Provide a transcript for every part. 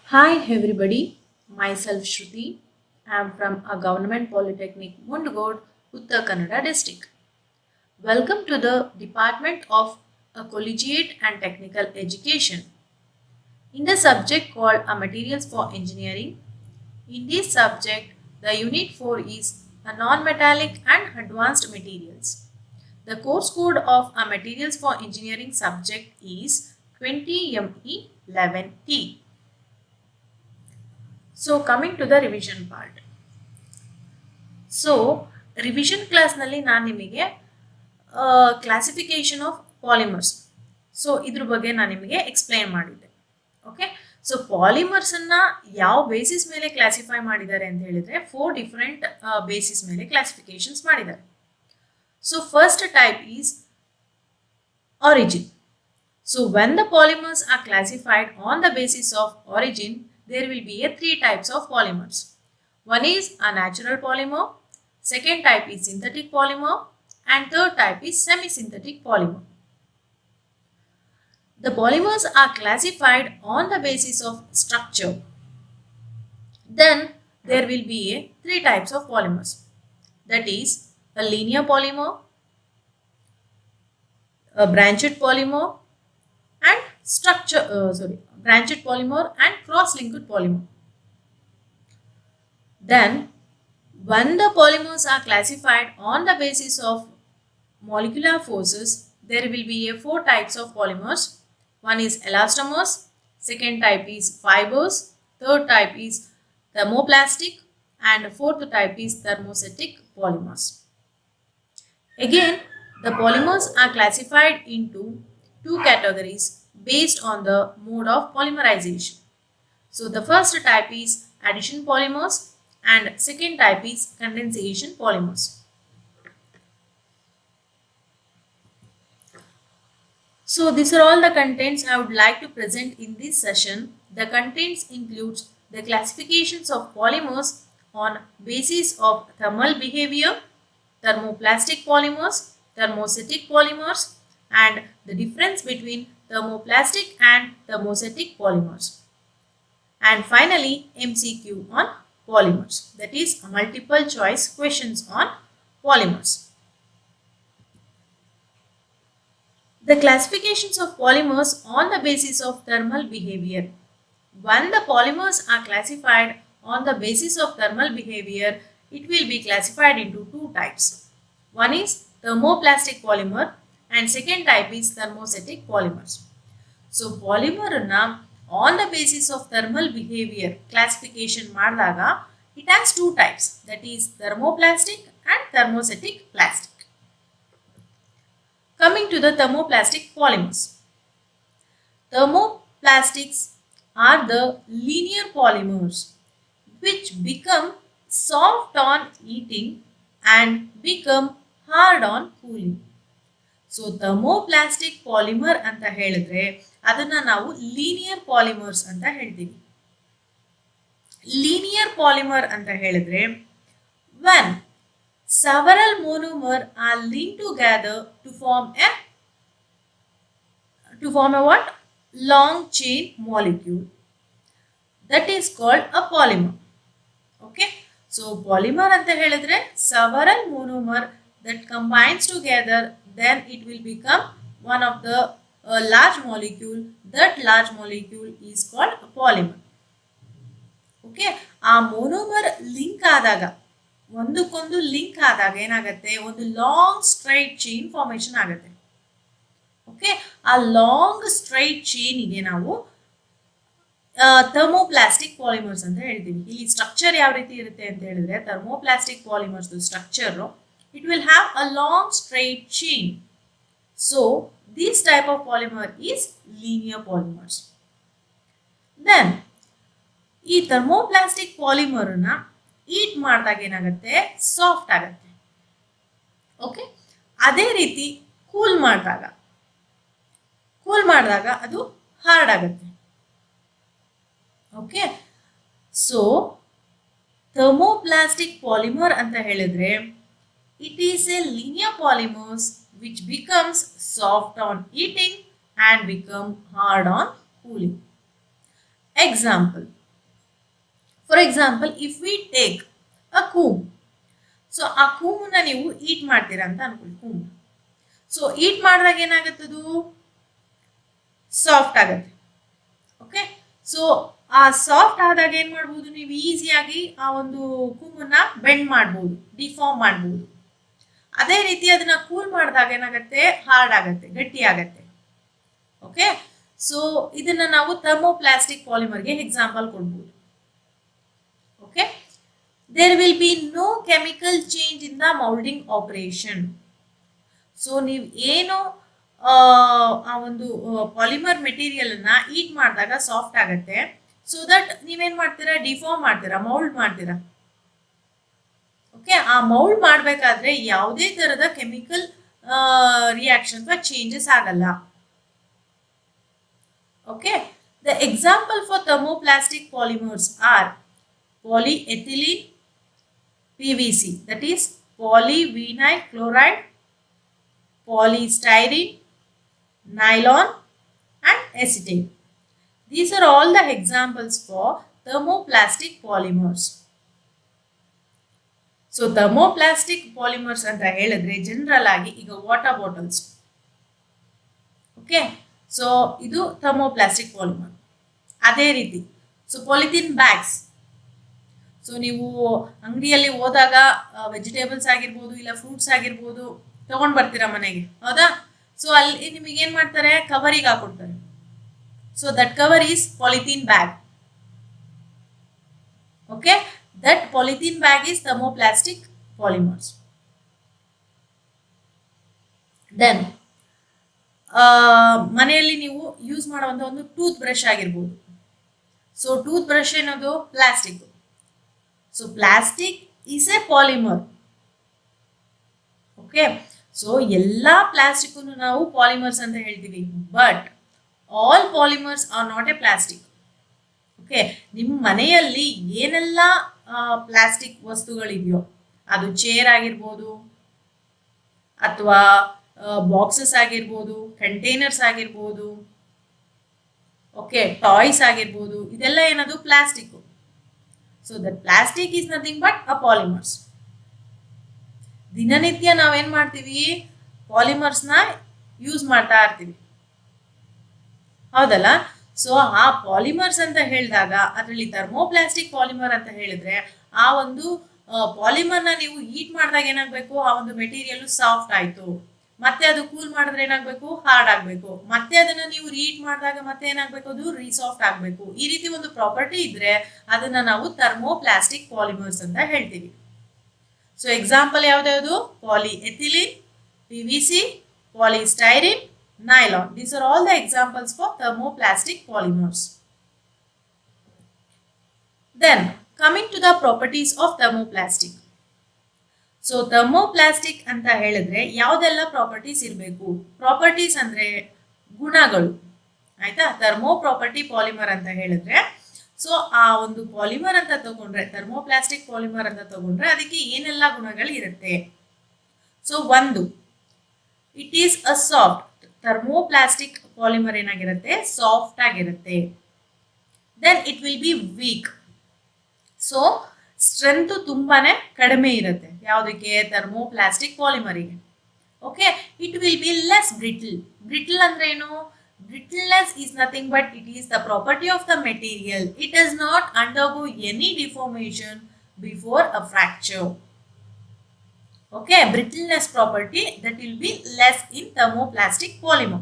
Hi everybody, myself Shruti. I am from a government polytechnic Mundgod, Uttar Kannada district. Welcome to the Department of Collegiate and Technical Education. In the subject called Materials for Engineering, in this subject the unit 4 is a non-metallic and advanced materials. The course code of a Materials for Engineering subject is 20ME11T. So coming to the revision part. So revision ಕ್ಲಾಸ್ನಲ್ಲಿ ನಾನು ನಿಮಗೆ classification of polymers so ಇದ್ರ ಬಗ್ಗೆ ನಾನು ನಿಮಗೆ explain ಮಾಡಿದ್ದೆ. Okay, so ಪಾಲಿಮರ್ಸನ್ನು ಯಾವ basis ಮೇಲೆ ಕ್ಲಾಸಿಫೈ ಮಾಡಿದ್ದಾರೆ ಅಂತ ಹೇಳಿದರೆ 4 ಡಿಫರೆಂಟ್ ಬೇಸಿಸ್ ಮೇಲೆ ಕ್ಲಾಸಿಫಿಕೇಶನ್ಸ್ ಮಾಡಿದ್ದಾರೆ. So first type is origin. So when the polymers are classified on the basis of origin, there will be 3 types of polymers. One is a natural polymer, second type is synthetic polymer, and third type is semi-synthetic polymer. The polymers are classified on the basis of structure. Then there will be 3 types of polymers. That is a linear polymer, a branched polymer, and branched polymer and cross-linked polymer. Then when the polymers are classified on the basis of molecular forces, there will be 4 types of polymers. One is elastomers, second type is fibers, third type is thermoplastic, and fourth type is thermoset polymers. Again, the polymers are classified into 2 categories based on the mode of polymerization. So the first type is addition polymers and second type is condensation polymers. So these are all the contents I would like to present in this session. The contents includes the classifications of polymers on basis of thermal behavior, thermoplastic polymers, thermoset polymers, and the difference between thermoplastic and thermoset polymers. And finally, MCQ on polymers, that is multiple choice questions on polymers. The classifications of polymers on the basis of thermal behavior. When the polymers are classified on the basis of thermal behavior, it will be classified into 2 types. One is thermoplastic polymer and second type is thermoset polymers. So polymer on the basis of thermal behavior classification ಮಾಡಿದಾಗ it has 2 types, that is thermoplastic and thermoset plastic. Coming to the thermoplastic polymers. Thermoplastics are the linear polymers which become soft on heating and become hard on cooling. So thermoplastic polymer ಅಂತ ಹೇಳಿದ್ರೆ ಅದನ್ನ ನಾವು linear polymers ಅಂತ ಹೇಳ್ತೀವಿ. Linear polymer ಅಂತ ಹೇಳಿದ್ರೆ when several monomer are linked together to form a what? Long chain molecule. That is called a polymer. Okay. So polymer ಅಂತ ಹೇಳಿದ್ರೆ several monomer that combines together, then it will become one of the large molecule. That large molecule is called a polymer. Okay, ಆ monomer link ಆದಾಗ ಒಂದಕ್ಕೊಂದು link ಆದಾಗ ಏನಾಗುತ್ತೆ, ಒಂದು long straight chain formation ಆಗುತ್ತೆ. Okay, ಆ ಲಾಂಗ್ ಸ್ಟ್ರೈಟ್ ಚೈನಿಗೆ ನಾವು thermoplastic polymers ಅಂತ ಹೇಳ್ತೀವಿ. ಇಲ್ಲಿ ಸ್ಟ್ರಕ್ಚರ್ ಯಾವ ರೀತಿ ಇರುತ್ತೆ ಅಂತ ಹೇಳಿದ್ರೆ thermoplastic polymers structure it will have a long straight chain. So this type of polymer is linear polymers. Then ಈ thermoplastic polymer ನ heat ಮಾಡಿದಾಗ ಏನಾಗುತ್ತೆ, ಸಾಫ್ಟ್ ಆಗುತ್ತೆ. ಓಕೆ, ಅದೇ ರೀತಿ ಕೂಲ್ ಮಾಡಿದಾಗ ಅದು ಹಾರ್ಡ್ ಆಗುತ್ತೆ. ಓಕೆ, ಸೊ thermoplastic polymer ಅಂತ ಹೇಳಿದ್ರೆ it is a linear polymers which becomes soft on heating and become hard on cooling. Example, for example if we take a ಕೂಮ್, so ಆ ಕೂಮನ್ನ ನೀವು ಈಟ್ ಮಾಡ್ತೀರಾ ಅಂತ ಅನ್ಕೊಳ್ಳಿ. ಕೂಮ್, ಸೊ ಈಟ್ ಮಾಡಿದಾಗ ಏನಾಗುತ್ತದು ಸಾಫ್ಟ್ ಆಗುತ್ತೆ. ಓಕೆ, ಸೊ ಆ ಸಾಫ್ಟ್ ಆದಾಗ ಏನ್ ಮಾಡ್ಬೋದು, ನೀವು ಈಸಿಯಾಗಿ ಆ ಒಂದು ಕೂಮನ್ನ ಬೆಂಡ್ ಮಾಡ್ಬೋದು, ಡಿಫಾರ್ಮ್ ಮಾಡ್ಬೋದು. ಅದೇ ರೀತಿ ಅದನ್ನ ಕೂಲ್ ಮಾಡಿದಾಗ ಏನಾಗುತ್ತೆ, ಹಾರ್ಡ್ ಆಗತ್ತೆ, ಗಟ್ಟಿ ಆಗತ್ತೆ. ಓಕೆ, ಸೊ ಇದನ್ನ ನಾವು ಥರ್ಮೋಪ್ಲಾಸ್ಟಿಕ್ ಪಾಲಿಮರ್ಗೆ ಎಕ್ಸಾಂಪಲ್ ಕೊಡ್ಬೋದು. Okay, there will be no chemical change in the moulding operation. So ನೀವು ಏನು ಆ ಒಂದು ಪಾಲಿಮರ್ ಮೆಟೀರಿಯಲ್ ಅನ್ನ ಈಟ್ ಮಾಡಿದಾಗ ಸಾಫ್ಟ್ ಆಗತ್ತೆ. ಸೊ ದಟ್ ನೀವೇನ್ ಮಾಡ್ತೀರಾ, ಡಿಫಾರ್ಮ್ ಮಾಡ್ತೀರಾ, ಮೌಲ್ಡ್ ಮಾಡ್ತೀರಾ. ಓಕೆ, ಆ ಮೌಲ್ಡ್ ಮಾಡಬೇಕಾದ್ರೆ ಯಾವುದೇ ತರದ ಕೆಮಿಕಲ್ ರಿಯಾಕ್ಷನ್ ಅಥವಾ ಚೇಂಜಸ್ ಆಗಲ್ಲ. Okay, the example for thermoplastic polymers are polyethylene PVC, that is polyvinyl chloride, polystyrene, nylon and acetate. These are all the examples for thermoplastic polymers. So thermoplastic polymers anta helidre general agi iga water bottles. Okay, so idu thermoplastic polymer. ಅದೇ ರೀತಿ so polythene bags, so ನೀವು ಅಂಗಡಿಯಲ್ಲಿ ಹೋದಾಗ vegetables ಆಗಿರ್ಬೋದು ಇಲ್ಲ fruits ಆಗಿರ್ಬೋದು ತಗೊಂಡ್ ಬರ್ತೀರಾ ಮನೆಗೆ, ಹೌದಾ? ಸೊ ಅಲ್ಲಿ ನಿಮಗೆ ಏನ್ ಮಾಡ್ತಾರೆ, ಕವರಿಗೆ ಹಾಕೊಡ್ತಾರೆ. So that cover is polythene bag. Okay, that polythene bag is thermoplastic polymers. Then ಮನೆಯಲ್ಲಿ ನೀವು ಯೂಸ್ ಮಾಡುವಂತ ಒಂದು ಟೂತ್ ಬ್ರಷ್ ಆಗಿರ್ಬೋದು. ಸೊ ಟೂತ್ ಬ್ರಷ್ ಏನದು plastic. So plastic is a polymer. Okay, so ಎಲ್ಲಾ ಪ್ಲಾಸ್ಟಿಕ್ ನಾವು ಪಾಲಿಮರ್ಸ್ ಅಂತ ಹೇಳ್ತೀವಿ, but all polymers are not a plastic. Okay, ನಿಮ್ಮ ಮನೆಯಲ್ಲಿ ಏನೆಲ್ಲ ಪ್ಲಾಸ್ಟಿಕ್ ವಸ್ತುಗಳಿದೆಯೋ, ಅದು ಚೇರ್ ಆಗಿರ್ಬೋದು ಅಥವಾ ಬಾಕ್ಸಸ್ ಆಗಿರ್ಬೋದು, ಕಂಟೈನರ್ಸ್ ಆಗಿರ್ಬೋದು, ಓಕೆ ಟಾಯ್ಸ್ ಆಗಿರ್ಬೋದು, ಇದೆಲ್ಲ ಏನದು plastic. So that plastic is nothing but a polymers. ದಿನನಿತ್ಯ ನಾವೇನ್ ಮಾಡ್ತೀವಿ, ಪಾಲಿಮರ್ಸ್ನ ಯೂಸ್ ಮಾಡ್ತಾ ಇರ್ತೀವಿ, ಹೌದಲ್ಲ? ಸೊ ಆ ಪಾಲಿಮರ್ಸ್ ಅಂತ ಹೇಳಿದಾಗ ಅದರಲ್ಲಿ ಥರ್ಮೋಪ್ಲಾಸ್ಟಿಕ್ ಪಾಲಿಮರ್ ಅಂತ ಹೇಳಿದ್ರೆ ಆ ಒಂದು ಪಾಲಿಮರ್ನ ನೀವು ಹೀಟ್ ಮಾಡಿದಾಗ ಏನಾಗಬೇಕು, ಆ ಒಂದು ಮೆಟೀರಿಯಲ್ ಸಾಫ್ಟ್ ಆಯ್ತು, ಮತ್ತೆ ಅದು ಕೂಲ್ ಮಾಡಿದ್ರೆ ಏನಾಗಬೇಕು, ಹಾರ್ಡ್ ಆಗಬೇಕು, ಮತ್ತೆ ಅದನ್ನ ನೀವು ರೀಹೀಟ್ ಮಾಡಿದಾಗ ಮತ್ತೆ ಏನಾಗಬೇಕು, ಅದು ರೀಸಾಫ್ಟ್ ಆಗಬೇಕು. ಈ ರೀತಿ ಒಂದು ಪ್ರಾಪರ್ಟಿ ಇದ್ರೆ ಅದನ್ನ ನಾವು ಥರ್ಮೋಪ್ಲಾಸ್ಟಿಕ್ ಪಾಲಿಮರ್ಸ್ ಅಂತ ಹೇಳ್ತೀವಿ. ಸೊ ಎಕ್ಸಾಂಪಲ್ ಯಾವ್ದು, polyethylene, PVC, polystyrene, nylon. These are all the examples for thermoplastic polymers. Then coming to the properties of thermoplastic. So thermoplastic ಅಂತ ಹೇಳಿದ್ರೆ ಯಾವ್ದೆಲ್ಲ ಪ್ರಾಪರ್ಟೀಸ್ ಇರಬೇಕು? ಪ್ರಾಪರ್ಟೀಸ್ ಅಂದ್ರೆ ಗುಣಗಳು, ಆಯ್ತಾ? ಥರ್ಮೋ ಪ್ರಾಪರ್ಟಿ ಪಾಲಿಮರ್ ಅಂತ ಹೇಳಿದ್ರೆ, ಸೊ ಆ ಒಂದು ಪಾಲಿಮರ್ ಅಂತ ತಗೊಂಡ್ರೆ, ಥರ್ಮೋಪ್ಲಾಸ್ಟಿಕ್ ಪಾಲಿಮರ್ ಅಂತ ತಗೊಂಡ್ರೆ ಅದಕ್ಕೆ ಏನೆಲ್ಲ ಗುಣಗಳು ಇರುತ್ತೆ? ಸೊ ಒಂದು, it is a soft. Thermoplastic polymer ಏನಾಗಿರುತ್ತೆ, ಸಾಫ್ಟ್ ಆಗಿರುತ್ತೆ. Then it will be weak. So strength ತುಂಬಾನೇ ಕಡಿಮೆ ಇರುತ್ತೆ ಯಾವುದಕ್ಕೆ, ಥರ್ಮೋಪ್ಲಾಸ್ಟಿಕ್ ಪಾಲಿಮರಿಗೆ. Okay, it will be less brittle. Brittle ಅಂದ್ರೆ ಏನು? Brittleness is nothing but it is the property of the material. It does not undergo any deformation before a fracture. Okay, brittleness property that will be less in thermoplastic polymer.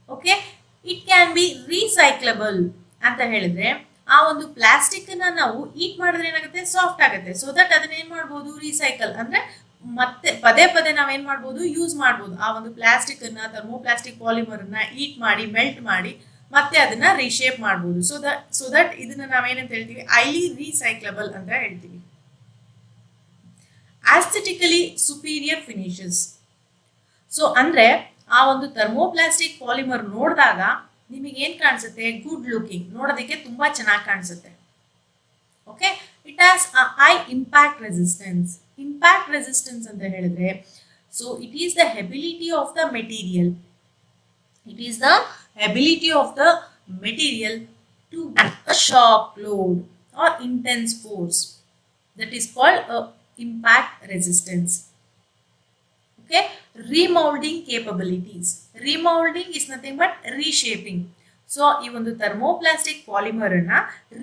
Okay, it can be recyclable ಅಂತ ಹೇಳಿದ್ರೆ ಆ ಒಂದು plastic ನ ನಾವು heat ಮಾಡಿದ್ರೆ ಏನಾಗುತ್ತೆ, soft ಆಗುತ್ತೆ. So that ಅದನ್ನ ಏನ್ ಮಾಡ್ಬೋದು, ರೀಸೈಕಲ್ ಅಂದ್ರೆ ಮತ್ತೆ ಪದೇ ಪದೇ ನಾವೇನ್ ಮಾಡ್ಬೋದು, ಯೂಸ್ ಮಾಡ್ಬೋದು. ಆ ಒಂದು ಪ್ಲಾಸ್ಟಿಕ್ ಅನ್ನ, ಥರ್ಮೋಪ್ಲಾಸ್ಟಿಕ್ ಪಾಲಿಮರ್ ಅನ್ನ ಹೀಟ್ ಮಾಡಿ, ಮೆಲ್ಟ್ ಮಾಡಿ ಮತ್ತೆ ಅದನ್ನ ರೀಶೇಪ್ ಮಾಡ್ಬೋದು. ಸೊ ದಟ್ ಇದನ್ನ ನಾವೇನಂತ ಹೇಳ್ತೀವಿ, ಹೈಲಿ ರೀಸೈಕ್ಲಬಲ್ ಅಂತ ಹೇಳ್ತೀವಿ. ಆಸ್ಥೆಟಿಕಲಿ ಸುಪೀರಿಯರ್ ಫಿನಿಶಸ್. ಸೊ ಅಂದ್ರೆ ಆ ಒಂದು ಥರ್ಮೋಪ್ಲಾಸ್ಟಿಕ್ ಪಾಲಿಮರ್ ನೋಡಿದಾಗ ನಿಮಗೆ ಏನ್ ಕಾಣಿಸುತ್ತೆ, ಗುಡ್ ಲುಕಿಂಗ್, ನೋಡೋದಕ್ಕೆ ತುಂಬಾ ಚೆನ್ನಾಗಿ ಕಾಣಿಸುತ್ತೆ. Okay, it has a high impact resistance. Impact resistance ಅಂತ ಹೇಳಿದ್ರೆ, so it is the ability of the material, it is the ability of the material to shock load. or intense force. That is called impact resistance. Okay, remolding capabilities. Remolding is nothing but reshaping. So ಈ ಒಂದು thermoplastic polymer ಅನ್ನ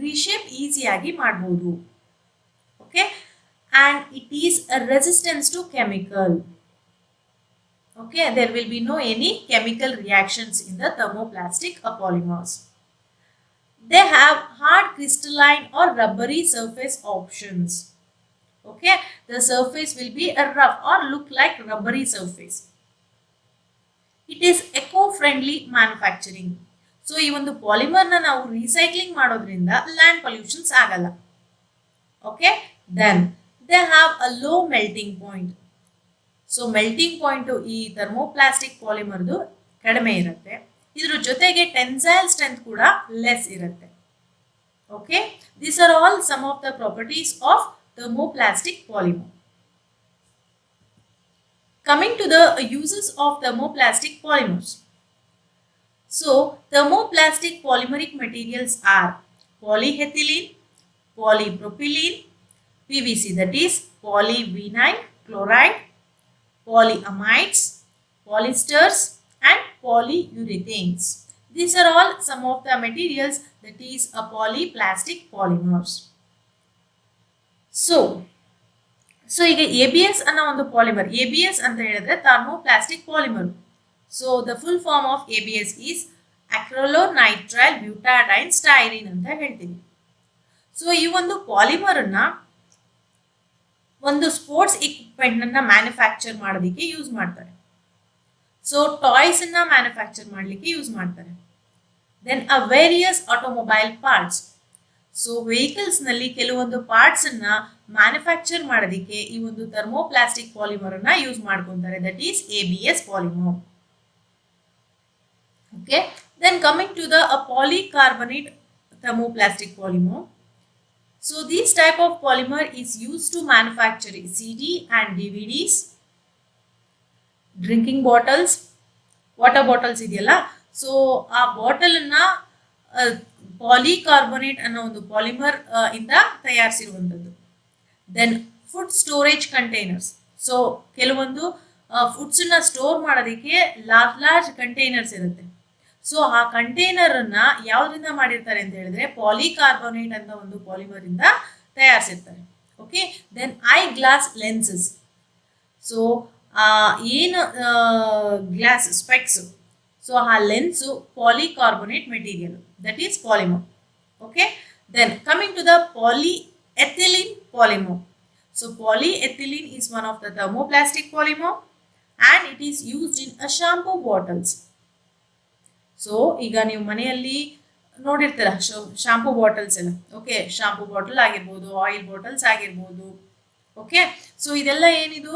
reshape ಈಸಿಯಾಗಿ ಮಾಡಬಹುದು. Okay, and it is a resistance to chemical. Okay, there will be no any chemical reactions in the thermoplastic polymers. They have hard crystalline or rubbery surface options. Okay, the surface will be a rough or look like rubbery surface. It is eco-friendly manufacturing. So ಈ ಒಂದು polymer ನ ನಾವು recycling ಮಾಡೋದ್ರಿಂದ land pollutions ಆಗಲ್ಲ. Okay, then they have a low melting point. So melting point ಈ thermoplastic ಪಾಲಿಮರ್ದು ಕಡಿಮೆ ಇರುತ್ತೆ. ಇದ್ರ ಜೊತೆಗೆ ಟೆನ್ಸೈಲ್ ಸ್ಟ್ರೆಂತ್ ಕೂಡ ಲೆಸ್ ಇರುತ್ತೆ. Okay, these are all some of the properties of thermoplastic polymer. Coming to the uses of thermoplastic polymers. So, thermoplastic polymeric materials are polyethylene, polypropylene, PVC, that is polyvinyl chloride, polyamides, polyesters, and polyurethanes. These are all some of the materials that is a polyplastic polymers. So ಈಗ ABS ಅನ್ನೋ ಒಂದು polymer, ABS ಅಂತ ಹೇಳಿದ್ರೆ thermoplastic polymer. So the full form of ABS is acrylonitrile butadiene styrene ಅಂತ ಹೇಳ್ತೀವಿ. So ಈ ಒಂದು polymer ಅನ್ನ ಒಂದು ಸ್ಪೋರ್ಟ್ಸ್ ಇಕ್ವಿಪ್ಮೆಂಟ್ ಅನ್ನ ಮ್ಯಾನುಫ್ಯಾಕ್ಚರ್ ಮಾಡೋದಕ್ಕೆ ಯೂಸ್ ಮಾಡ್ತಾರೆ. ಸೊ ಟಾಯ್ಸ್ ಅನ್ನ ಮ್ಯಾನುಫ್ಯಾಕ್ಚರ್ ಮಾಡಲಿಕ್ಕೆ ಯೂಸ್ ಮಾಡ್ತಾರೆ. Then a various automobile parts. So vehicles ನಲ್ಲಿ ಕೆಲವೊಂದು ಪಾರ್ಟ್ಸ್ ಅನ್ನ ಮ್ಯಾನುಫ್ಯಾಕ್ಚರ್ ಮಾಡೋದಕ್ಕೆ ಈ ಒಂದು ಥರ್ಮೋಪ್ಲಾಸ್ಟಿಕ್ ಪಾಲಿಮರ್ ಅನ್ನ ಯೂಸ್ ಮಾಡ್ಕೊಂತಾರೆ. That is ABS polymer. Okay, then coming to the polycarbonate thermoplastic polymer. So this type of polymer is used to manufacture CD and DVDs, drinking bottles, water bottles ಇದೆಯಲ್ಲ. So ಆ bottle ಅನ್ನ polycarbonate ಅನ್ನೋ ಒಂದು polymer ಇಂದ ತಯಾರಿಸಿರುವಂಥದ್ದು. Then food storage containers. So ಕೆಲವೊಂದು foods ನ store ಮಾಡೋದಕ್ಕೆ ಲಾರ್ಜ್ ಕಂಟೈನರ್ಸ್ ಇರುತ್ತೆ. ಸೊ ಆ ಕಂಟೈನರ್ ಅನ್ನ ಯಾವ್ದ್ರಿಂದ ಮಾಡಿರ್ತಾರೆ ಅಂತ ಹೇಳಿದ್ರೆ ಪಾಲಿಕಾರ್ಬೊನೇಟ್ ಅಂತ ಒಂದು ಪಾಲಿಮರ್ ಇಂದ ತಯಾರಿಸಿರ್ತಾರೆ. Okay, then eye glass lenses. So ಏನು ಗ್ಲಾಸ್ ಸ್ಪೆಕ್ಸ್, ಸೊ ಆ lens polycarbonate material, that is polymer. Okay, then coming to the polyethylene polymer. So polyethylene is one of the thermoplastic polymer and it is used in a shampoo bottles. So ಈಗ ನೀವು ಮನೆಯಲ್ಲಿ ನೋಡಿರ್ತೀರ shampoo bottles ಎಲ್ಲ. Okay, shampoo bottle ಆಗಿರ್ಬೋದು, oil bottles ಆಗಿರ್ಬೋದು. Okay, so ಇದೆಲ್ಲ ಏನಿದು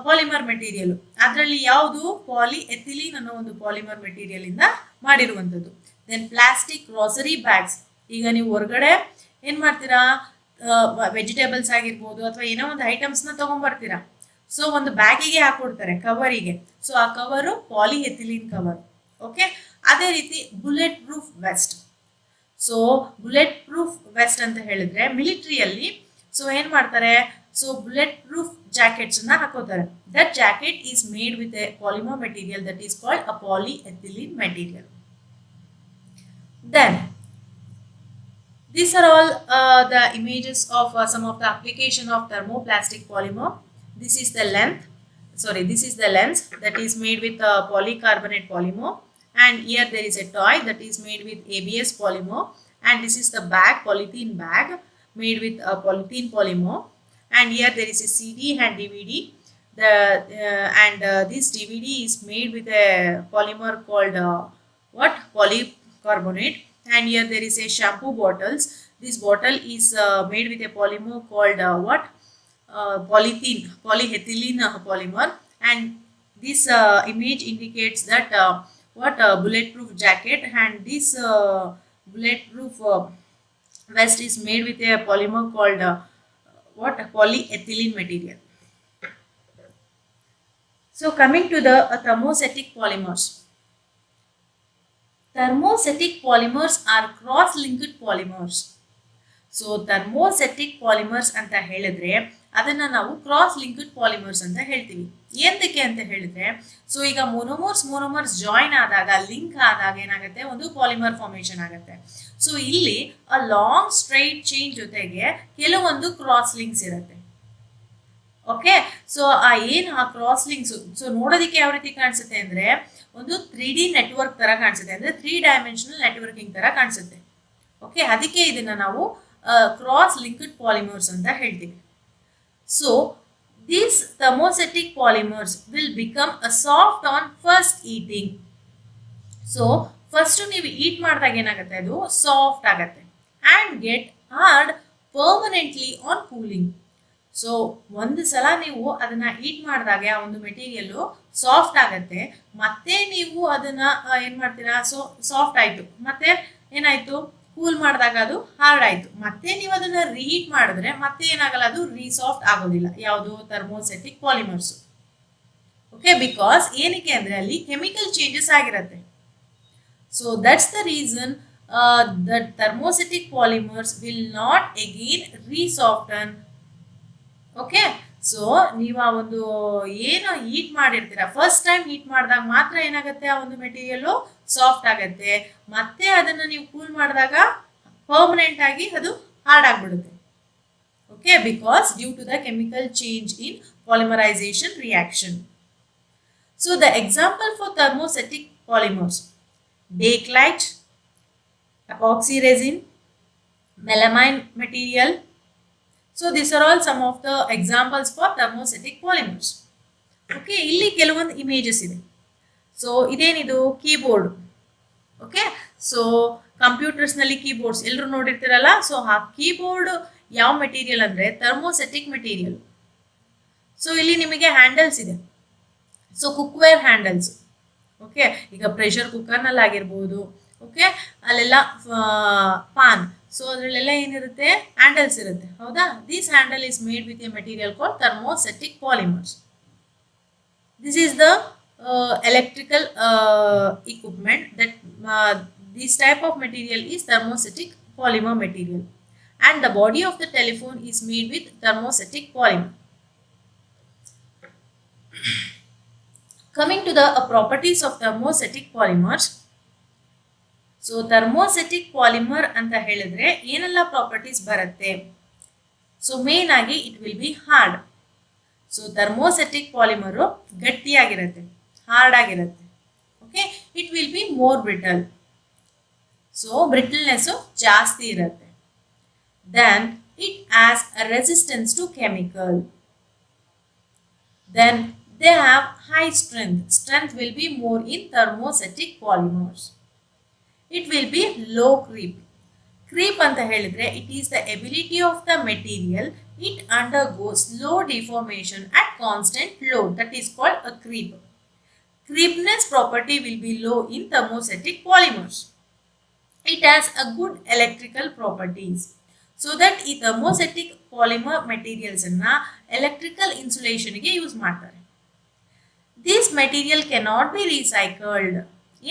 polymer material. ಅದರಲ್ಲಿ ಯಾವುದು ಪಾಲಿಎಥಿಲೀನ್ ಅನ್ನೋ ಒಂದು ಪಾಲಿಮರ್ ಮೆಟೀರಿಯಲ್ ಇಂದ ಮಾಡಿರುವಂಥದ್ದು. Then plastic grocery bags. ಈಗ ನೀವು ಹೊರಗಡೆ ಏನ್ ಮಾಡ್ತೀರಾ, ವೆಜಿಟೇಬಲ್ಸ್ ಆಗಿರ್ಬೋದು ಅಥವಾ ಏನೋ ಒಂದು ಐಟಮ್ಸ್ನ ತಗೊಂಡ್ಬರ್ತೀರಾ. ಸೊ ಒಂದು ಬ್ಯಾಗಿಗೆ ಹಾಕೊಡ್ತಾರೆ, ಕವರಿಗೆ. ಸೊ ಆ ಕವರು ಪಾಲಿಎಥಿಲೀನ್ ಕವರ್. ಓಕೆ, ಅದೇ ರೀತಿ bullet proof vest. So bullet proof vest ಅಂತ ಹೇಳಿದ್ರೆ ಮಿಲಿಟರಿಯಲ್ಲಿ ಸೊ ಏನ್ ಮಾಡ್ತಾರೆ, ಸೊ ಬುಲೆಟ್ ಪ್ರೂಫ್ ಜಾಕೆಟ್ಸ್ ಅನ್ನ ಹಾಕೋತಾರೆ. That jacket is made with a polymer material that is called a polyethylene material. Then these are all the images of some of the application of thermoplastic polymer. This is the length. Sorry, this is the lens that is made with polycarbonate polymer, and here there is a toy that is made with ABS polymer, and this is the bag, polythene bag made with polythene polymer, and here there is a CD and DVD. This DVD is made with a polymer called polycarbonate, and here there is a shampoo bottles. This bottle is made with a polymer called polyethylene polymer, and this image indicates that bulletproof jacket, and this bulletproof vest is made with a polymer called polyethylene material. So coming to the thermostatic polymers. Thermostatic polymers are cross-linked polymers. So thermosetting polymers ಅಂತ ಹೇಳಿದ್ರೆ ಅದನ್ನ ನಾವು cross linked polymers ಅಂತ ಹೇಳ್ತೀವಿ. ಏನಕ್ಕೆ ಅಂತ ಹೇಳಿದ್ರೆ, so ಈಗ ಮೊನೋಮರ್ಸ್ ಜಾಯಿನ್ ಆದಾಗ, ಲಿಂಕ್ ಆದಾಗ ಏನಾಗುತ್ತೆ, ಒಂದು ಪಾಲಿಮರ್ ಫಾರ್ಮೇಶನ್ ಆಗುತ್ತೆ. ಸೊ ಇಲ್ಲಿ ಅ ಲಾಂಗ್ ಸ್ಟ್ರೈಟ್ ಚೈನ್ ಜೊತೆಗೆ ಕೆಲವೊಂದು ಕ್ರಾಸ್ ಲಿಂಕ್ಸ್ ಇರುತ್ತೆ. ಓಕೆ, ಸೊ ಆ ಕ್ರಾಸ್ ಲಿಂಕ್ಸ್ ಸೊ ನೋಡೋದಕ್ಕೆ ಯಾವ ರೀತಿ ಕಾಣಿಸುತ್ತೆ ಅಂದ್ರೆ ಒಂದು 3D ನೆಟ್ವರ್ಕ್ ತರ ಕಾಣಿಸುತ್ತೆ, ಅಂದ್ರೆ 3 ಡೈಮೆನ್ಷನಲ್ ನೆಟ್ವರ್ಕಿಂಗ್ ತರ ಕಾಣಿಸುತ್ತೆ. ಓಕೆ, ಅದಕ್ಕೆ ಇದನ್ನ ನಾವು ಕ್ರಾಸ್ ಲಿಂಕ್ಡ್ ಪಾಲಿಮರ್ಸ್ ಅಂತ ಹೇಳ್ತೀವಿ. So these thermostatic polymers will become a soft on first heating. So first ನೀವು ಹೀಟ್ ಮಾಡಿದಾಗ ಏನಾಗುತ್ತೆ, ಅದು ಸಾಫ್ಟ್ ಆಗುತ್ತೆ and get hard permanently on cooling. So ಒಂದು ಸಲ ನೀವು ಅದನ್ನ ಹೀಟ್ ಮಾಡಿದಾಗ ಆ ಒಂದು ಮೆಟೀರಿಯಲ್ ಸಾಫ್ಟ್ ಆಗುತ್ತೆ, ಮತ್ತೆ ನೀವು ಅದನ್ನ ಏನ್ ಮಾಡ್ತೀರಾ, ಸೊ ಸಾಫ್ಟ್ ಆಯ್ತು, ಮತ್ತೆ ಏನಾಯ್ತು, ಕೂಲ್ ಮಾಡಿದಾಗ ಅದು ಹಾರ್ಡ್ ಆಯ್ತು, ಮತ್ತೆ ನೀವು ಅದನ್ನ ರೀಹೀಟ್ ಮಾಡಿದ್ರೆ ಮತ್ತೆ ಏನಾಗಲ್ಲ, ಅದು ರೀಸಾಫ್ಟ್ ಆಗೋದಿಲ್ಲ. ಯಾವುದು, ಥರ್ಮೋಸೆಟಿಕ್ ಪಾಲಿಮರ್ಸ್. ಓಕೆ, ಬಿಕಾಸ್ ಏನಕ್ಕೆ ಅಂದ್ರೆ ಅಲ್ಲಿ ಕೆಮಿಕಲ್ ಚೇಂಜಸ್ ಆಗಿರುತ್ತೆ. So that's the reason that thermosetting polymers will not again resoften. Okay, so ನೀವು ಆ ಒಂದು ಏನು ಹೀಟ್ ಮಾಡಿರ್ತೀರಾ, ಫಸ್ಟ್ ಟೈಮ್ ಹೀಟ್ ಮಾಡಿದಾಗ ಮಾತ್ರ ಏನಾಗುತ್ತೆ, ಆ ಒಂದು ಮೆಟೀರಿಯಲ್ ಸಾಫ್ಟ್ ಆಗುತ್ತೆ, ಮತ್ತೆ ಅದನ್ನ ನೀವು ಕೂಲ್ ಮಾಡಿದಾಗ ಪರ್ಮನೆಂಟ್ ಆಗಿ ಅದು ಹಾರ್ಡ್ ಆಗ್ಬಿಡುತ್ತೆ. Okay, because due to the chemical change in polymerisation reaction. So the example for thermosetting polymers: bakelite, epoxy resin, melamine material. So these are all some of the examples for thermostatic polymers. Okay, ಇಲ್ಲಿ ಕೆಲವೊಂದು images ಇದೆ. So ಇದೇನಿದು, keyboard. Okay, so computers ನಲ್ಲಿ keyboards ಎಲ್ಲರೂ ನೋಡಿರ್ತೀರಲ್ಲ. So ಆ keyboard ಯಾವ material ಅಂದ್ರೆ ಥರ್ಮೋಸೆಟಿಕ್ material. So ಇಲ್ಲಿ ನಿಮಗೆ ಹ್ಯಾಂಡಲ್ಸ್ ಇದೆ, ಸೊ ಕುಕ್ವೇರ್ ಹ್ಯಾಂಡಲ್ಸ್. ಓಕೆ, ಈಗ ಪ್ರೆಷರ್ ಕುಕ್ಕರ್ನಲ್ಲಿ ಆಗಿರ್ಬೋದು, ಓಕೆ, ಅಲ್ಲೆಲ್ಲ ಪಾನ್, ಸೊ ಅದರಲ್ಲೆಲ್ಲ ಏನಿರುತ್ತೆ, ಹ್ಯಾಂಡಲ್ಸ್ ಇರುತ್ತೆ, ಹೌದಾ. This handle is made with a material called thermosetting polymers. This is the electrical equipment that this type of material is thermostatic polymer material, and the body of the telephone is made with thermostatic polymer. Coming to the properties of thermostatic polymers. So thermostatic polymer ಅಂತ ಹೇಳಿದ್ರೆ ಏನೆಲ್ಲ properties ಬರುತ್ತೆ. So main ಆಗಿ it will be hard. So thermosetting polymer ಗಟ್ಟಿಯಾಗಿರುತ್ತೆ, hard ಆಗಿರುತ್ತೆ. Okay, it will be more brittle. So brittleness ಜಾಸ್ತಿ ಇರುತ್ತೆ. Then it has a resistance to chemical. Then they have high strength. Strength will be more in thermostatic polymers. It will be low creep. Creep anta helidre it is the ability of the material, it undergoes slow deformation at constant load, that is called a creep. Creepness property will be low in thermostatic polymers. It has a good electrical properties, so that ಈ thermostatic polymer materials ಅನ್ನ electrical insulation ಗೆ use ಮಾಡ್ತಾರೆ. This material cannot be recycled.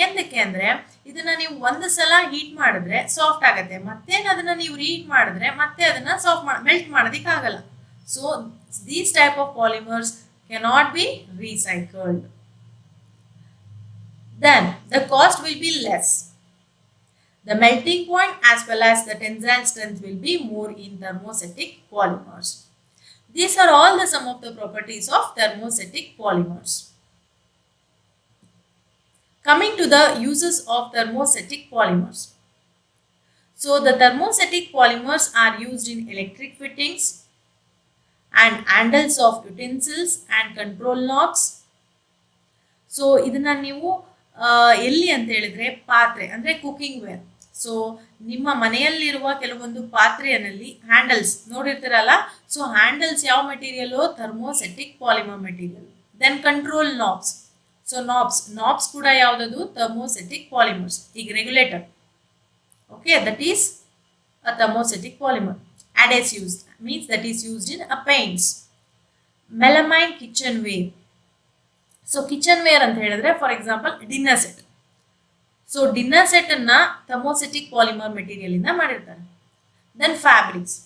ಏನಕ್ಕೆ ಅಂದ್ರೆ ಇದನ್ನ ನೀವು ಒಂದು ಸಲ ಹೀಟ್ ಮಾಡಿದ್ರೆ ಸಾಫ್ಟ್ ಆಗುತ್ತೆ, ಮತ್ತೆ ಅದನ್ನ ನೀವು ರೀಹೀಟ್ ಮಾಡಿದ್ರೆ ಮತ್ತೆ ಅದನ್ನ ಮೆಲ್ಟ್ ಮಾಡೋದಕ್ಕೆ ಆಗಲ್ಲ. So these type of polymers cannot be recycled. Then the cost will be less. The melting point as well as the tensile strength will be more in thermostatic polymers. These are all the some of the properties of thermostatic polymers. Coming to the uses of thermostatic polymers. So the thermostatic polymers are used in electric fittings and handles of utensils and control knobs. So ಇದನ್ನ ನೀವು ಎಲ್ಲಿ ಅಂತ ಹೇಳಿದ್ರೆ ಪಾತ್ರೆ ಅಂದ್ರೆ cooking wear. So ನಿಮ್ಮ ಮನೆಯಲ್ಲಿರುವ ಕೆಲವೊಂದು ಪಾತ್ರೆಯಲ್ಲಿ ಹ್ಯಾಂಡಲ್ಸ್ ನೋಡಿರ್ತೀರಲ್ಲ, ಸೊ ಹ್ಯಾಂಡಲ್ಸ್ ಯಾವ material, thermosetting polymer material. Then control knobs. So knobs ಕೂಡ ಯಾವುದದು, ಥರ್ಮೋಸೆಟಿಕ್ ಪಾಲಿಮರ್ಸ್. ಈಗ regulator, okay, that is a thermosetting polymer. adhesives means that is used in paints. Melamine kitchenware. ಸೊ ಕಿಚನ್ವೇರ್ ಅಂತ ಹೇಳಿದ್ರೆ for example dinner set. So dinner set ಅನ್ನ thermosetting polymer material ಇಂದ ಮಾಡಿರ್ತಾರೆ. Then fabrics.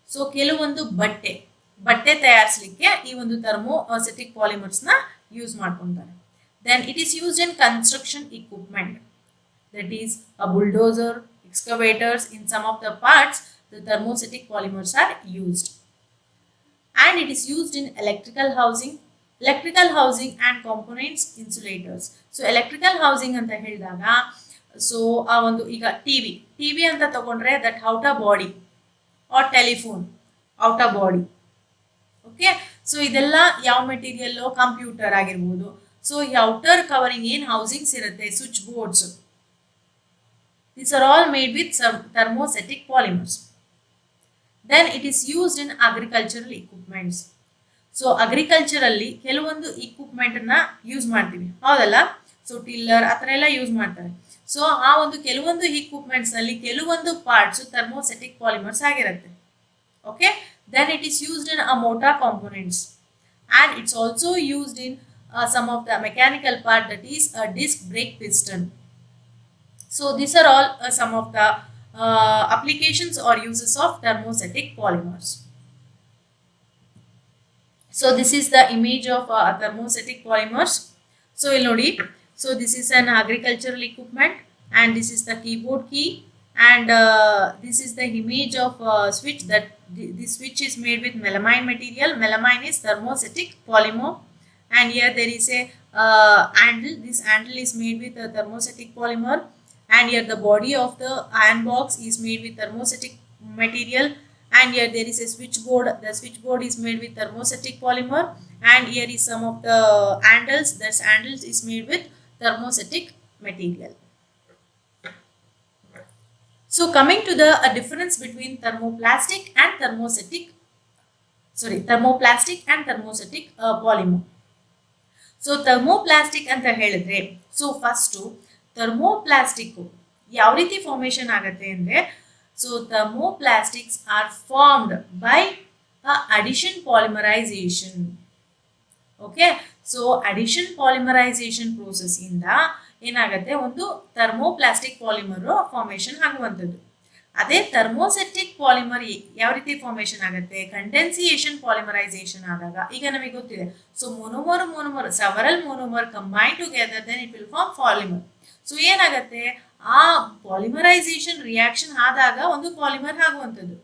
So ಕೆಲವೊಂದು ಬಟ್ಟೆ ತಯಾರಿಸಲಿಕ್ಕೆ ಈ ಒಂದು ಥರ್ಮೋಸೆಟಿಕ್ ಪಾಲಿಮರ್ಸ್ನ ಯೂಸ್ ಮಾಡ್ಕೊತಾರೆ. Then it is used in construction equipment, that is a bulldozer, excavators. In some of the parts the thermostatic polymers are used. And it is used in electrical housing and components, insulators. So electrical housing anta ಹೇಳಿದಾಗ so ಆ ಒಂದು ಈಗ TV ಅಂತ ತಗೊಂಡ್ರೆ that outer body or telephone outer body. Okay, so ಇದೆಲ್ಲ ಯಾವ material, computer ಆಗಿರ್ಬೋದು. So ಈ ಔಟರ್ ಕವರಿಂಗ್ ಏನು ಹೌಸಿಂಗ್ಸ್ ಇರುತ್ತೆ, switch boards, these are all made with some thermostatic polymers. Then it is used in agricultural equipments. So agriculturally ಕೆಲವೊಂದು equipment ನ use ಮಾಡ್ತೀವಿ, ಹೌದಲ್ಲ? ಸೊ ಟಿಲ್ಲರ್ ಆ ಥರ ಎಲ್ಲ ಯೂಸ್ ಮಾಡ್ತಾರೆ. ಸೊ ಆ ಒಂದು ಕೆಲವೊಂದು equipments ನಲ್ಲಿ ಕೆಲವೊಂದು ಪಾರ್ಟ್ಸ್ ಥರ್ಮೋಸೆಟಿಕ್ ಪಾಲಿಮರ್ಸ್ ಆಗಿರುತ್ತೆ. Okay, then it is used in a motor components, and it's also used in some of the mechanical part, that is a disc brake piston. So these are all some of the applications or uses of thermostatic polymers. So this is the image of thermostatic polymers. So you'll nodi. So this is an agricultural equipment, and this is the keyboard key, and this is the image of switch. That this switch is made with melamine material. Melamine is thermostatic polymer, and here there is a handle. This handle is made with a thermostatic polymer. And here the body of the iron box is made with thermostatic material, and here there is a switchboard. The switchboard is made with thermostatic polymer, and here is some of the handles. That handles is made with thermostatic material. So coming to the difference between thermoplastic and thermostatic polymer. So thermoplastic ಅಂತ ಹೇಳಿದ್ರೆ, so first thermoplastic ಯಾವ ರೀತಿ formation ಆಗುತ್ತೆ ಅಂದರೆ, so thermoplastics are formed by addition polymerisation. Okay, so addition polymerisation process ಇಂದ ಏನಾಗುತ್ತೆ, ಒಂದು thermoplastic polymer formation ಆಗುವಂಥದ್ದು. ಅದೇ ಥರ್ಮೋಸೆಟಿಕ್ ಪಾಲಿಮರ್ ಯಾವ ರೀತಿ ಫಾರ್ಮೇಷನ್ ಆಗುತ್ತೆ, ಕಂಡೆನ್ಸಿಯೇಷನ್ ಪಾಲಿಮರೈಸೇಷನ್ ಆದಾಗ. ಈಗ ನಮಗೆ ಗೊತ್ತಿದೆ, so monomer several monomer combine together, then it will form polymer. So ಏನಾಗುತ್ತೆ, ಆ ಪಾಲಿಮರೈಸೇಷನ್ ರಿಯಾಕ್ಷನ್ ಆದಾಗ ಒಂದು ಪಾಲಿಮರ್ ಆಗುವಂಥದ್ದು.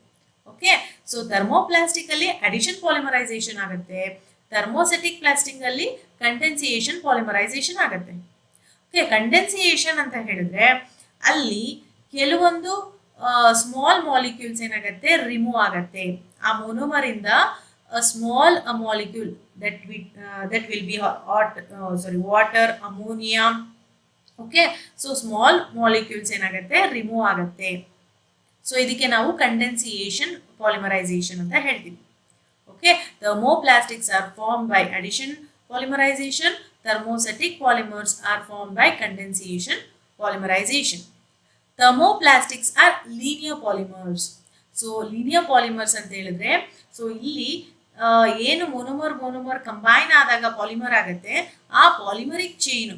ಓಕೆ, ಸೊ ಥರ್ಮೋಪ್ಲಾಸ್ಟಿಕ್ ಅಲ್ಲಿ ಅಡಿಷನ್ ಪಾಲಿಮರೈಸೇಷನ್ ಆಗುತ್ತೆ, ಥರ್ಮೋಸೆಟಿಕ್ ಪ್ಲಾಸ್ಟಿಕ್ ಅಲ್ಲಿ ಕಂಡೆನ್ಸಿಯೇಷನ್ ಪಾಲಿಮರೈಸೇಷನ್ ಆಗುತ್ತೆ. ಓಕೆ, ಕಂಡೆನ್ಸಿಯೇಷನ್ ಅಂತ ಹೇಳಿದ್ರೆ ಅಲ್ಲಿ ಕೆಲವೊಂದು ಸ್ಮಾಲ್ ಮಾಲಿಕ್ಯೂಲ್ಸ್ ಏನಾಗುತ್ತೆ, ರಿಮೂವ್ ಆಗುತ್ತೆ. ಆ ಮೊನೋಮರ್ ಇಂದ small molecule that will be water, ammonia. Okay, so small molecules ಏನಾಗುತ್ತೆ, ರಿಮೂವ್ ಆಗುತ್ತೆ. ಸೊ ಇದಕ್ಕೆ ನಾವು ಕಂಡೆನ್ಸಿಯೇಷನ್ ಪಾಲಿಮರೈಸೇಷನ್ ಅಂತ ಹೇಳ್ತೀವಿ. Okay, thermoplastics are formed by addition polymerization. Thermostatic polymers are formed by condensation polymerization. Thermoplastics are linear polymers. So linear polymers ಅಂತ ಹೇಳಿದ್ರೆ, so ಇಲ್ಲಿ ಏನು ಮೊನೋಮರ್ ಕಂಬೈನ್ ಆದಾಗ ಪಾಲಿಮರ್ ಆಗುತ್ತೆ, ಆ polymeric chain,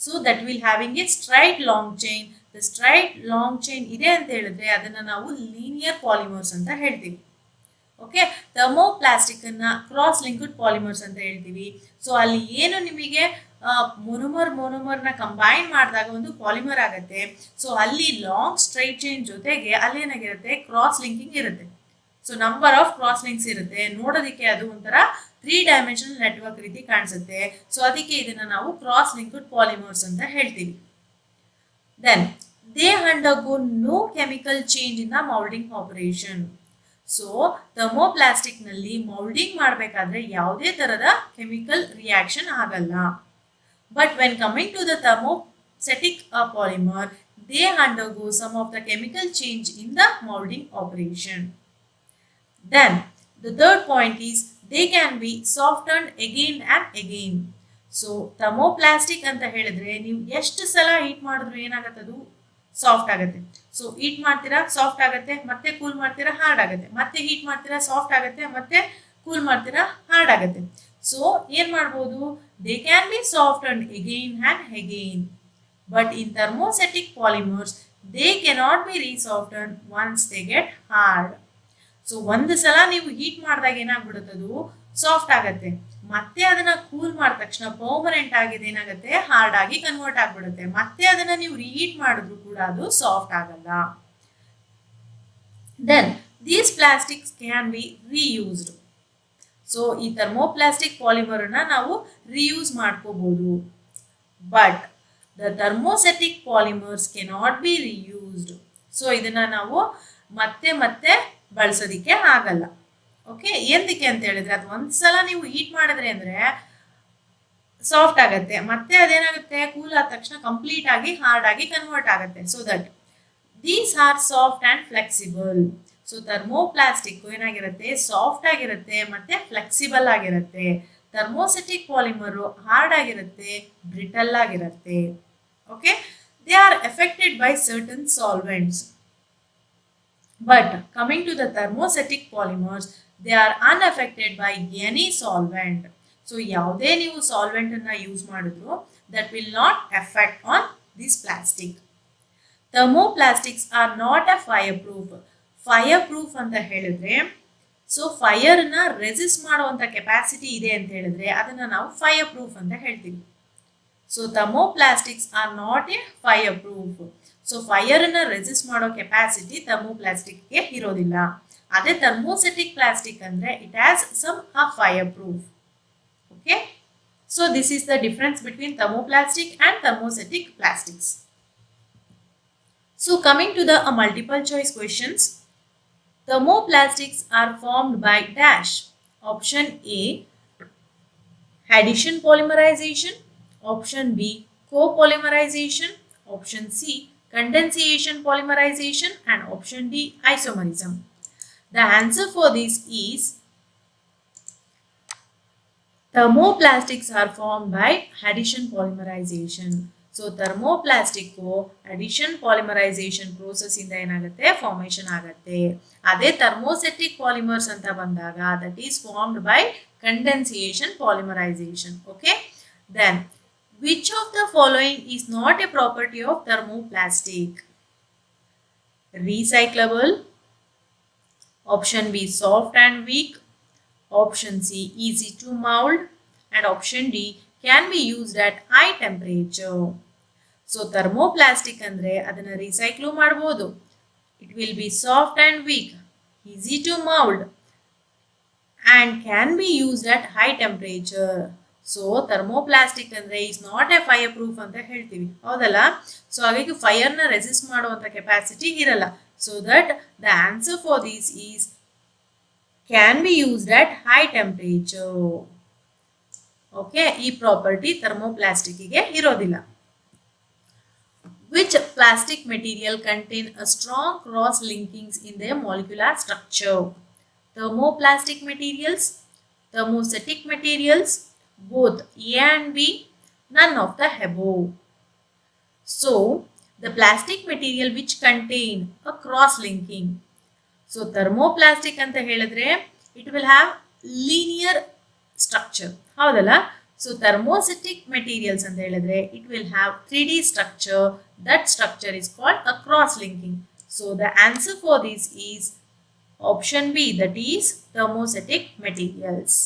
so that will having A straight long chain. The straight long chain ಇದೆ ಅಂತ ಹೇಳಿದ್ರೆ ಅದನ್ನು ನಾವು ಲೀನಿಯರ್ ಪಾಲಿಮರ್ಸ್ ಅಂತ ಹೇಳ್ತೀವಿ. ಓಕೆ, ಥರ್ಮೋಪ್ಲಾಸ್ಟಿಕ್ ಅನ್ನ ಕ್ರಾಸ್ ಲಿಂಕ್ಡ್ ಪಾಲಿಮರ್ಸ್ ಅಂತ ಹೇಳ್ತೀವಿ. ಸೊ ಅಲ್ಲಿ ಏನು ನಿಮಗೆ ಮೊನೋಮರ್ನ ಕಂಬೈನ್ ಮಾಡಿದಾಗ ಒಂದು ಪಾಲಿಮರ್ ಆಗುತ್ತೆ. ಸೊ ಅಲ್ಲಿ ಲಾಂಗ್ ಸ್ಟ್ರೈಟ್ ಚೈನ್ ಜೊತೆಗೆ ಅಲ್ಲಿ ಏನಾಗಿರುತ್ತೆ, ಕ್ರಾಸ್ ಲಿಂಕಿಂಗ್ ಇರುತ್ತೆ. So number of cross links ಇರುತ್ತೆ. ನೋಡೋದಕ್ಕೆ ಅದು ಒಂಥರ 3 ಡೈಮೆನ್ಷನಲ್ ನೆಟ್ವರ್ಕ್ ರೀತಿ ಕಾಣಿಸುತ್ತೆ. ಸೊ ಅದಕ್ಕೆ ಇದನ್ನ ನಾವು ಕ್ರಾಸ್ ಲಿಂಕ್ಡ್ ಪಾಲಿಮರ್ಸ್ ಅಂತ ಹೇಳ್ತೀವಿ. Then they undergo no chemical change in the moulding operation. So thermoplastic ನಲ್ಲಿ ಮೌಲ್ಡಿಂಗ್ ಮಾಡಬೇಕಾದ್ರೆ ಯಾವುದೇ ತರದ ಕೆಮಿಕಲ್ ರಿಯಾಕ್ಷನ್ ಆಗಲ್ಲ. But when coming to the thermostatic polymer, they undergo some of the chemical change in the molding operation. Then the third point is they can be softened again and again. So thermoplastic ಅಂತ ಹೇಳಿದ್ರೆ ನೀವು ಎಷ್ಟು ಸಲ heat ಮಾಡಿದ್ರು ಏನಾಗುತ್ತೆ, ಅದು soft ಆಗುತ್ತೆ. So heat ಮಾಡ್ತೀರಾ ಸಾಫ್ಟ್ ಆಗುತ್ತೆ, ಮತ್ತೆ ಕೂಲ್ ಮಾಡ್ತೀರಾ ಹಾರ್ಡ್ ಆಗುತ್ತೆ, ಮತ್ತೆ ಹೀಟ್ ಮಾಡ್ತೀರಾ ಸಾಫ್ಟ್ ಆಗುತ್ತೆ, ಮತ್ತೆ ಕೂಲ್ ಮಾಡ್ತೀರಾ ಹಾರ್ಡ್ ಆಗುತ್ತೆ. ಸೊ ಏನ್ ಮಾಡ್ಬೋದು, they can be soft and again. But in thermostatic polymers they cannot be resoftened once they get hard. So ಒಂದು ಸಲ ನೀವು ಹೀಟ್ ಮಾಡಿದಾಗ ಏನಾಗ್ಬಿಡುತ್ತೆ, ಅದು ಸಾಫ್ಟ್ ಆಗತ್ತೆ. ಮತ್ತೆ ಅದನ್ನ ಕೂಲ್ ಮಾಡಿದ ತಕ್ಷಣ ಪರ್ಮನೆಂಟ್ ಆಗಿದೆ ಏನಾಗುತ್ತೆ, ಹಾರ್ಡ್ ಆಗಿ ಕನ್ವರ್ಟ್ ಆಗ್ಬಿಡುತ್ತೆ. ಮತ್ತೆ ಅದನ್ನ ನೀವು ರೀಹೀಟ್ ಮಾಡಿದ್ರು ಕೂಡ ಅದು ಸಾಫ್ಟ್ ಆಗಲ್ಲ. Then these plastics can be reused. So ಈ ಥರ್ಮೋಪ್ಲಾಸ್ಟಿಕ್ ಪಾಲಿಮರ್ನ ನಾವು ರೀಯೂಸ್ ಮಾಡ್ಕೋಬಹುದು. But the thermosetting polymers cannot be reused. So ಇದನ್ನ ನಾವು ಮತ್ತೆ ಮತ್ತೆ ಬಳಸೋದಿಕ್ಕೆ ಆಗಲ್ಲ. ಓಕೆ, ಎಂದಕ್ಕೆ ಅಂತ ಹೇಳಿದ್ರೆ ಅದು ಒಂದ್ಸಲ ನೀವು ಹೀಟ್ ಮಾಡಿದ್ರೆ ಅಂದ್ರೆ ಸಾಫ್ಟ್ ಆಗುತ್ತೆ, ಮತ್ತೆ ಅದೇನಾಗುತ್ತೆ, ಕೂಲ್ ಆದ ತಕ್ಷಣ ಕಂಪ್ಲೀಟ್ ಆಗಿ ಹಾರ್ಡ್ ಆಗಿ ಕನ್ವರ್ಟ್ ಆಗುತ್ತೆ. So that these are soft and flexible. So thermoplastic ಏನಾಗಿರುತ್ತೆ, ಸಾಫ್ಟ್ ಆಗಿರುತ್ತೆ ಮತ್ತೆ ಫ್ಲೆಕ್ಸಿಬಲ್ ಆಗಿರುತ್ತೆ. ಥರ್ಮೋಸೆಟಿಕ್ ಪಾಲಿಮರು ಹಾರ್ಡ್ ಆಗಿರುತ್ತೆ, ಬ್ರಿಟಲ್ ಆಗಿರುತ್ತೆ. Okay, they are affected by certain solvents. But coming to the thermostatic polymers, they are unaffected by any solvent. So ಯಾವುದೇ ನೀವು solvent ಅನ್ನ use ಮಾಡಿದ್ರು that will not affect on this plastic. Thermoplastics are not a fireproof. Fireproof ಅಂತ ಹೇಳಿದ್ರೆ, so ಫೈರ್ನ resist ಮಾಡುವಂಥ capacity ಇದೆ ಅಂತ ಹೇಳಿದ್ರೆ ಅದನ್ನ ನಾವು ಫೈರ್ ಪ್ರೂಫ್ ಅಂತ ಹೇಳ್ತೀವಿ. So thermoplastics are not a fireproof. So ಫೈರನ್ನ ರೆಸಿಸ್ಟ್ ಮಾಡೋ ಕೆಪಾಸಿಟಿ ಥರ್ಮೋಪ್ಲಾಸ್ಟಿಕ್ಗೆ ಇರೋದಿಲ್ಲ. ಅದೇ ಥರ್ಮೋಸೆಟಿಕ್ ಪ್ಲಾಸ್ಟಿಕ್ ಅಂದ್ರೆ it has some fireproof. Okay, so this is the difference between thermoplastic and thermosetting plastics. So coming to the multiple choice questions. Thermoplastics are formed by dash. Option A, addition polymerization. Option B, copolymerization. Option C, condensation polymerization. And option D, isomerism. The answer for this is thermoplastics are formed by addition polymerization. So thermoplastic addition polymerisation process ಇಂದ ಏನಾಗುತ್ತೆ, formation ಆಗುತ್ತೆ. ಅದೇ thermosetting polymers ಅಂತ ಬಂದಾಗ that is formed by condensation polymerisation. Okay, then which of the following is not a property of thermoplastic? Recyclable. Option B soft and weak. Option C easy to mould. And option D can be used at high temperature. So thermoplastic ಅಂದ್ರೆ ಅದನ್ನ ರೀಸೈಕ್ಲ್ ಮಾಡಬಹುದು. It will be soft and weak, easy to mold and can be used at high temperature. So thermoplastic ಅಂದ್ರೆ is not a fireproof ಅಂತ ಹೇಳ್ತೀವಿ, ಹೌದಲ್ಲ? So ಹಾಗಾಗಿ ಫೈರ್ನ resist ಮಾಡುವಂತ capacity ಇರಲ್ಲ. So that the answer for this is can be used at high temperature. Okay, ಈ property ಥರ್ಮೋಪ್ಲಾಸ್ಟಿಕ್ಗೆ ಇರೋದಿಲ್ಲ. Which plastic material contain a strong cross linkings in the molecular structure? Thermoplastic materials, thermosetting materials, both A and B, none of the above. So the plastic material which contain a cross linking. So thermoplastic ಅಂತ ಹೇಳಿದ್ರೆ it will have linear structure, ಹೌದಲ್ಲ? So thermosetting materials ಅಂತ ಹೇಳಿದ್ರೆ it will have 3D structure. That structure is called a cross linking. So the answer for this is option B, that is thermosetting materials.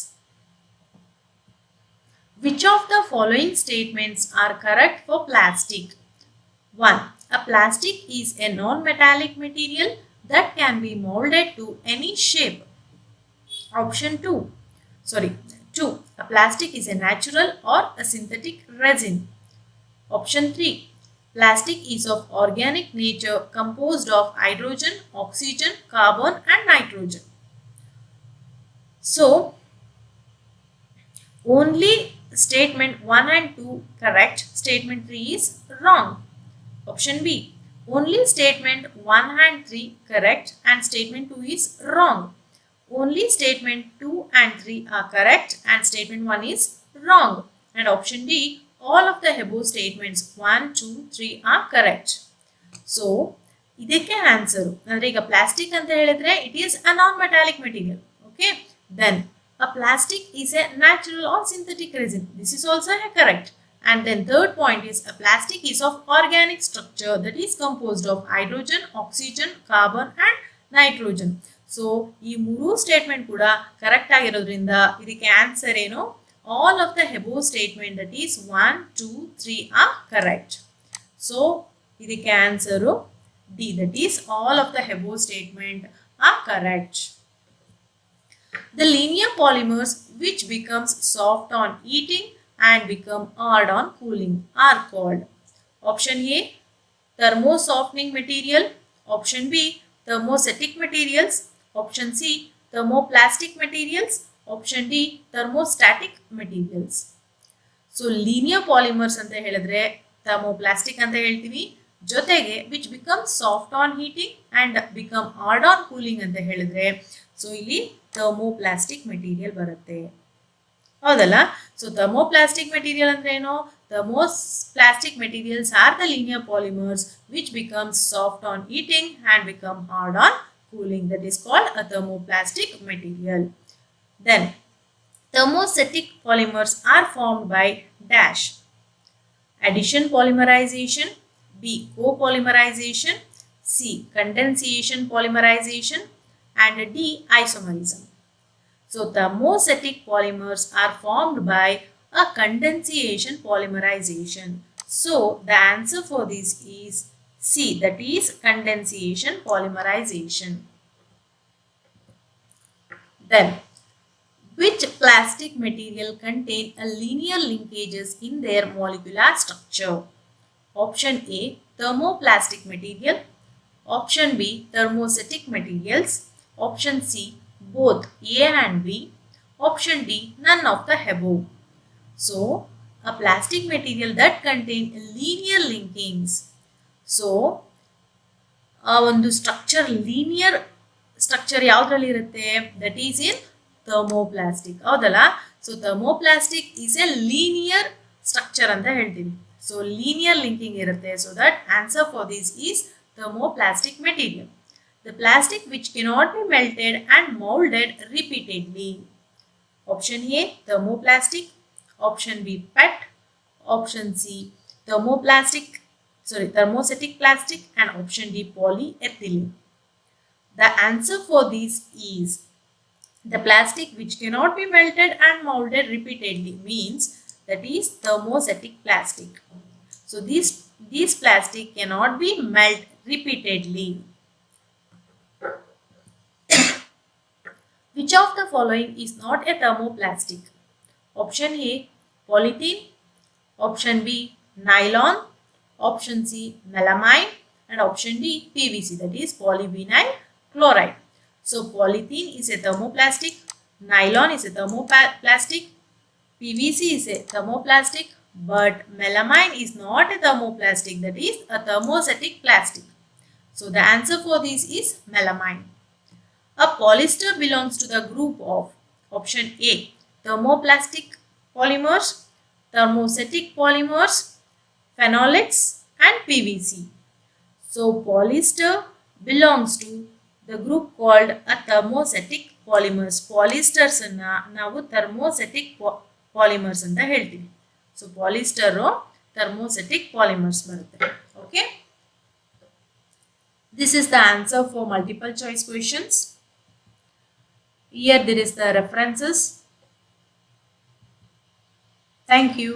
Which of the following statements are correct for plastic? 1. A plastic is a non-metallic material that can be molded to any shape. Option 2. 2. A plastic is a natural or a synthetic resin. Option 3. Plastic is of organic nature composed of hydrogen, oxygen, carbon and nitrogen. So, only statement 1 and 2 correct, statement 3 is wrong. Option B. Only statement 1 and 3 correct and statement 2 is wrong. Only statement 2 and 3 are correct and statement 1 is wrong. And option D, all of the above statements 1, 2, 3 are correct. So, ಇದಕ್ಕೆ answer ಅಂದ್ರೆ ಈಗ plastic ಅಂತ ಹೇಳಿದ್ರೆ it is a non metallic material. Okay, then a plastic is a natural or synthetic resin. This is also a correct. And then third point is a plastic is of organic structure that is composed of hydrogen, oxygen, carbon and nitrogen. So ಈ ಮೂರು statement ಕೂಡ correct ಆಗಿರೋದ್ರಿಂದ ಇದಕ್ಕೆ answer ಏನು, all of the above statement that is 1, 2, 3 are correct. So ಇದಕ್ಕೆ answer D, that is all of the above statement are correct. The linear polymers which becomes soft on heating and become hard on cooling are called. Option A, thermo-softening material. Option B, thermostatic materials. Option C, thermoplastic materials. Option D, thermostatic materials. So linear polymers anta helidre thermoplastic anta heltivi, ಜೊತೆಗೆ which becomes soft on heating and become hard on cooling ಅಂತ ಹೇಳಿದ್ರೆ so ಇಲ್ಲಿ thermoplastic material ಬರುತ್ತೆ, ಹೌದಲ್ಲ. So thermoplastic material ಅಂದ್ರೆ ಏನು, thermoplastic materials are the linear polymers which becomes soft on heating and become hard on cooling, that is called a thermoplastic material. Then thermostatic polymers are formed by dash: addition polymerization, B, copolymerization, C, condensation polymerization and D, isomerism. So thermostatic polymers are formed by a condensation polymerization. So the answer for this is C, that is condensation polymerization. Then which plastic material contain a linear linkages in their molecular structure? Option A, thermoplastic material. Option B, thermostatic materials. Option C, both A and B. Option D, none of the above. So a plastic material that contain linear linkings. So ಒಂದು structure linear structure ಯಾವುದ್ರಲ್ಲಿ ಇರುತ್ತೆ, that is in thermoplastic, ಹೌದಲ್ಲ. So thermoplastic is A linear structure ಅಂತ ಹೇಳ್ತೀವಿ. So linear linking ಇರುತ್ತೆ. So that answer for this is thermoplastic material. The plastic which cannot be melted and molded repeatedly. Option A, thermoplastic. Option B, PET. Option C, thermostatic plastic, and option D, polyethylene. The answer for this is the plastic which cannot be melted and molded repeatedly, means that is thermostatic plastic. So these plastic cannot be melted repeatedly. Which of the following is not a thermoplastic? Option A, polythene. Option B, nylon. Option C, melamine. And option D, PVC, that is polyvinyl chloride. So polythene is a thermoplastic, nylon is a thermoplastic, PVC is a thermoplastic, but melamine is not a thermoplastic, that is a thermostatic plastic. So the answer for this is melamine. A polyester belongs to the group of option A, thermoplastic polymers, thermostatic polymers, phenolics and PVC. So polyester belongs to the group called a thermostatic polymers. Polysters ಅನ್ನು ನಾವು thermostatic polymers ಅಂತ ಹೇಳ್ತೀವಿ. So polyester thermostatic polymers ಬರುತ್ತೆ. Okay, this is the answer for multiple choice questions. Here there is the references. Thank you.